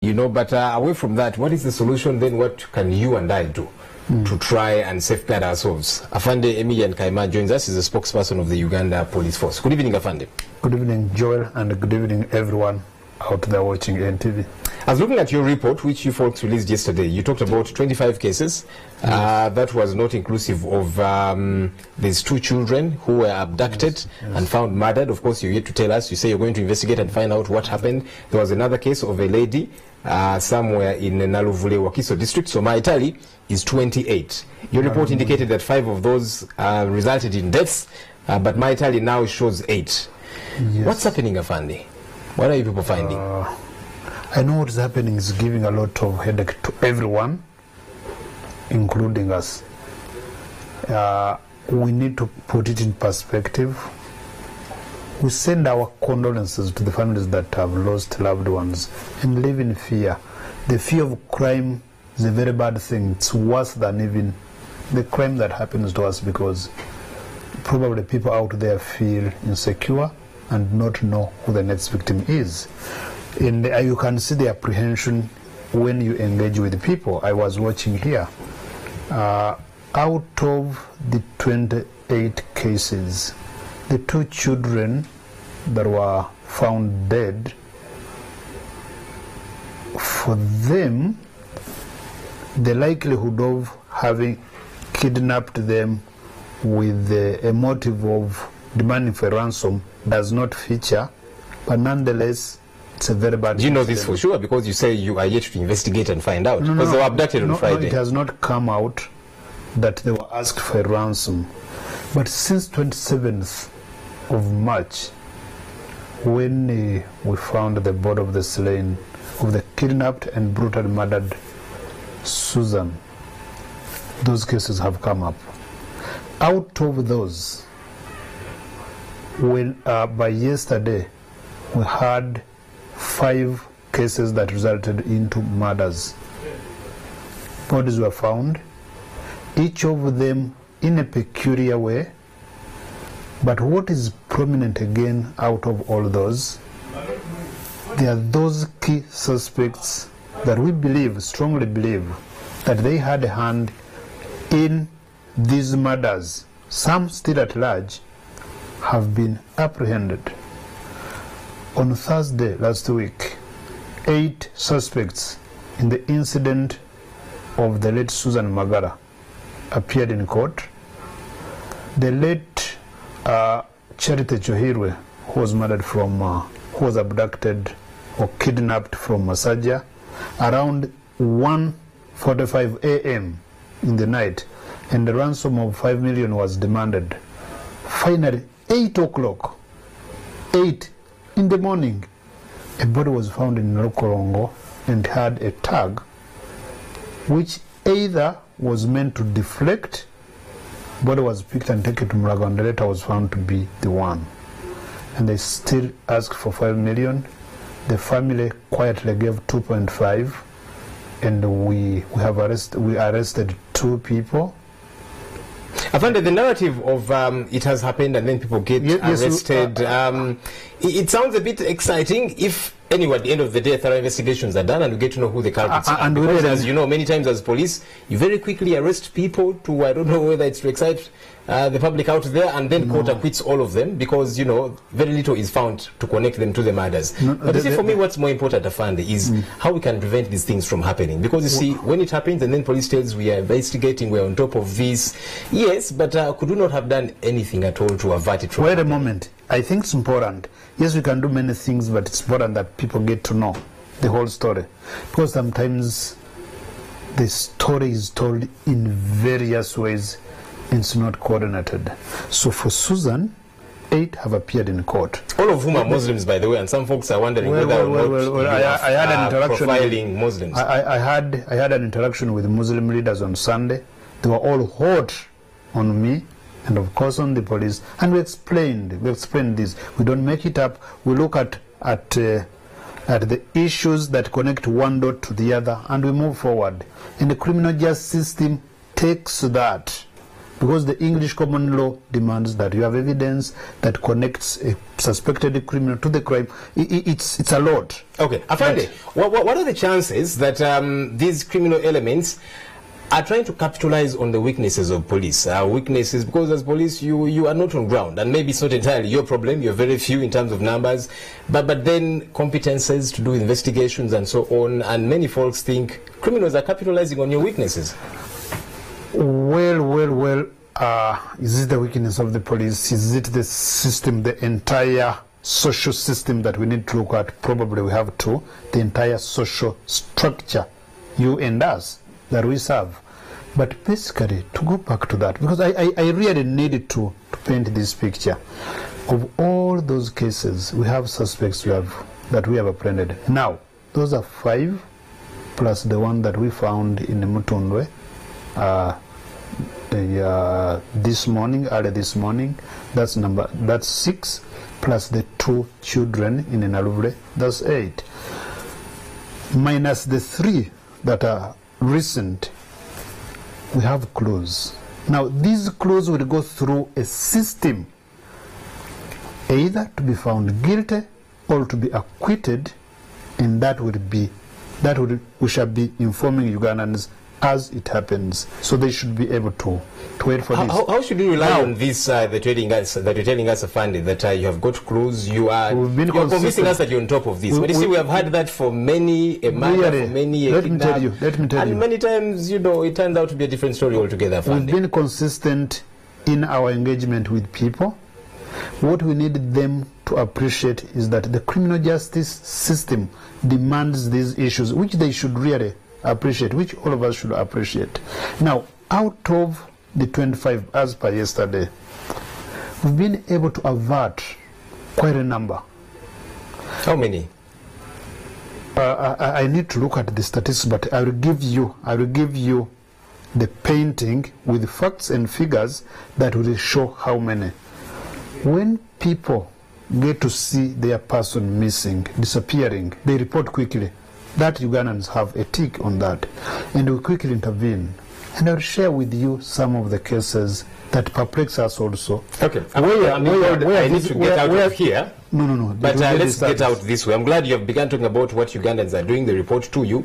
You know, but away from that, what is the solution then? What can you and I do to try and safeguard ourselves? Afande Emiyan Kaima joins us, is a spokesperson of the Uganda Police Force. Good evening, Afande. Good evening, Joel, and good evening, everyone out there watching NTV. I was looking at your report, which you folks released yesterday. You talked about 25 cases. That was not inclusive of these 2 children who were abducted and found murdered. Of course, you're here to tell us. You say you're going to investigate and find out what happened. There was another case of a lady somewhere in Naluvule, Wakiso district. So my tally is 28. Your report indicated that 5 of those resulted in deaths, but my tally now shows 8. Yes. What's happening, Afande? What are you people finding? I know what's happening is giving a lot of headache to everyone, including us. We need to put it in perspective. We send our condolences to the families that have lost loved ones and live in fear. The fear of crime is a very bad thing. It's worse than even the crime that happens to us, because probably people out there feel insecure and not know who the next victim is. And you can see the apprehension when you engage with people. I was watching here. Out of the 28 cases, the 2 children that were found dead, for them, the likelihood of having kidnapped them with a motive of demanding for ransom does not feature, but nonetheless, it's a very bad. Do you know this for sure? Because you say you are yet to investigate and find out. Because they were abducted on Friday. No, it has not come out that they were asked for a ransom. But since 27th of March, when we found the body of the slain, of the kidnapped and brutally murdered Susan, those cases have come up. Out of those, when by yesterday, we had 5 cases that resulted into murders. Bodies were found, each of them in a peculiar way. But what is prominent again out of all those, there are those key suspects that we believe, strongly believe, that they had a hand in these murders. Some still at large have been apprehended. On Thursday last week, 8 suspects in the incident of the late Susan Magara appeared in court. The late Charity Chohirwe, who was murdered from, who was abducted or kidnapped from Masaja around 1:45 a.m. in the night, and the ransom of 5 million was demanded. Finally, 8 o'clock, 8 in the morning, a body was found in Lokorongo and had a tag which either was meant to deflect. Body was picked and taken to Mulago, and the later was found to be the one. And they still asked for 5 million. The family quietly gave 2.5, and we arrested 2 people. I find that the narrative of it has happened and then people get arrested, it sounds a bit exciting if, anyway, at the end of the day, thorough investigations are done and we get to know who the culprits are. Because, as you know, many times as police, you very quickly arrest people to, I don't know whether it's to excite the public out there, and then court acquits all of them because, you know, very little is found to connect them to the murders. But you see, for me, what's more important, Afande, is how we can prevent these things from happening. Because you see, when it happens and then police tells we are investigating, we're on top of this, yes, but could we not have done anything at all to avert it from happening? Wait a moment. I think it's important. Yes, we can do many things, but it's important that people get to know the whole story. Because sometimes the story is told in various ways and it's not coordinated. So for Susan, 8 have appeared in court. All of whom are Muslims, by the way, and some folks are wondering whether or not I had an interaction profiling Muslims. I had an interaction with Muslim leaders on Sunday. They were all hot on me and of course on the police, and we explained this. We don't make it up. We look at the issues that connect one dot to the other, and we move forward. And the criminal justice system takes that because the English common law demands that you have evidence that connects a suspected criminal to the crime. It's a lot. Okay, Afande, what are the chances that these criminal elements are trying to capitalize on the weaknesses of police? Weaknesses because as police you are not on ground, and maybe it's not entirely your problem, you're very few in terms of numbers, but then competences to do investigations and so on, and many folks think criminals are capitalizing on your weaknesses. Well, is it the weakness of the police? Is it the system, the entire social system that we need to look at? Probably we have to. The entire social structure, you and us, that we serve. But basically, to go back to that, because I really needed to paint this picture of all those cases. We have suspects that we have apprehended. Now, those are 5 plus the one that we found in Mutundwe early this morning. That's 6 plus the 2 children in Naluvre. That's 8 minus the 3 that are recent. We have clues. Now these clues will go through a system, either to be found guilty or to be acquitted, and we shall be informing Ugandans as it happens. So they should be able to wait for this. How should we rely on this that you're telling us, Afande, that you have got clues, you're convincing us that you're on top of this? But you see, we have had that for many a matter, for many a kidnap. Let me tell you. And many times, it turns out to be a different story altogether, Afande. We've been consistent in our engagement with people. What we need them to appreciate is that the criminal justice system demands these issues, which they should really appreciate, which all of us should appreciate. Now, out of the 25 as per yesterday, we've been able to avert quite a number. How many? I need to look at the statistics, but I will give you the painting with facts and figures that will show how many. When people get to see their person missing, disappearing, they report quickly. That Ugandans have a tick on that, and we quickly intervene. And I'll share with you some of the cases that perplex us also. Okay, I need to get out of here. No. But let's get out this way. I'm glad you have begun talking about what Ugandans are doing, the report to you.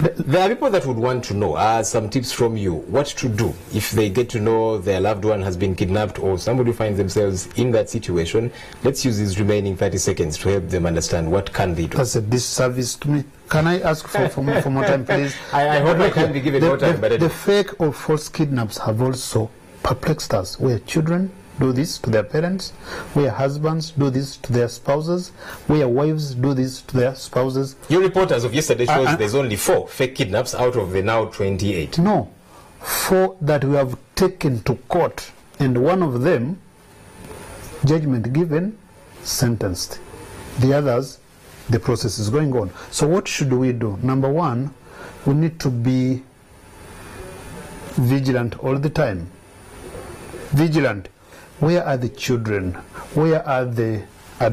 There are people that would want to know some tips from you, what to do if they get to know their loved one has been kidnapped or somebody finds themselves in that situation. Let's use these remaining 30 seconds to help them understand what can they do. That's a disservice to me. Can I ask for more time, please? I hope I can be given more time. The fake or false kidnaps have also perplexed us, where children do this to their parents, where husbands do this to their spouses, where wives do this to their spouses. Your report as of yesterday shows there's only 4 fake kidnaps out of the now 28. No, 4 that we have taken to court, and one of them, judgment given, sentenced. The others, the process is going on. So what should we do? Number 1, we need to be vigilant all the time. Vigilant. Where are the children? Where are the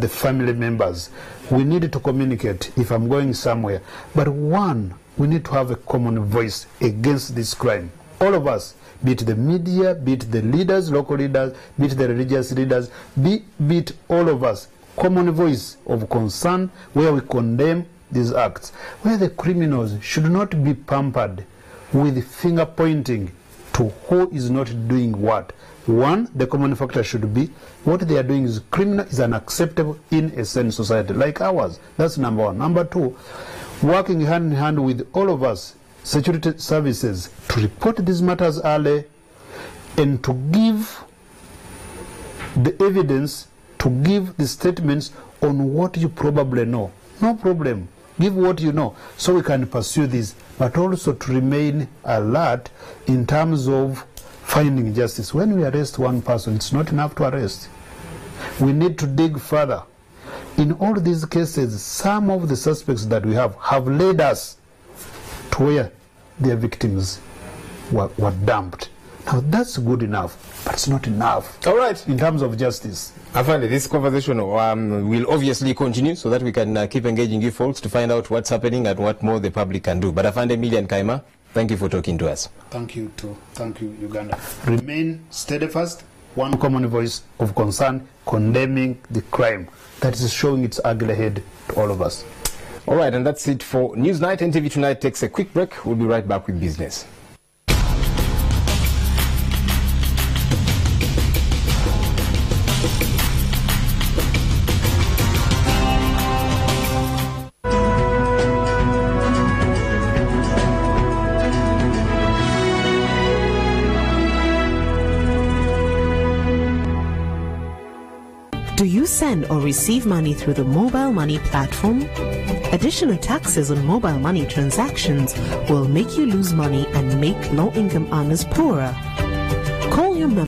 family members? We need to communicate if I'm going somewhere. But 1, we need to have a common voice against this crime. All of us, be it the media, be it the leaders, local leaders, be it the religious leaders, be it all of us, common voice of concern where we condemn these acts, where the criminals should not be pampered with finger pointing to who is not doing what. 1, the common factor should be what they are doing is criminal, is unacceptable in a sane society like ours. That's number 1. Number 2, working hand in hand with all of us, security services, to report these matters early and to give the evidence, to give the statements on what you probably know. No problem. Give what you know so we can pursue this, but also to remain alert in terms of finding justice. When we arrest one person, it's not enough to arrest. We need to dig further. In all these cases, some of the suspects that we have led us to where their victims were dumped. Now that's good enough, but it's not enough. All right. In terms of justice. Afande, this conversation will obviously continue so that we can keep engaging you folks to find out what's happening and what more the public can do. But Afande Millian Kaima, Thank you for talking to us. Thank you too. Thank you, Uganda. Remain steadfast, one common voice of concern, condemning the crime that is showing its ugly head to all of us. All right, and that's it for Newsnight. NTV Tonight takes a quick break. We'll be right back with business. Do you send or receive money through the mobile money platform? Additional taxes on mobile money transactions will make you lose money and make low-income earners poorer. Call your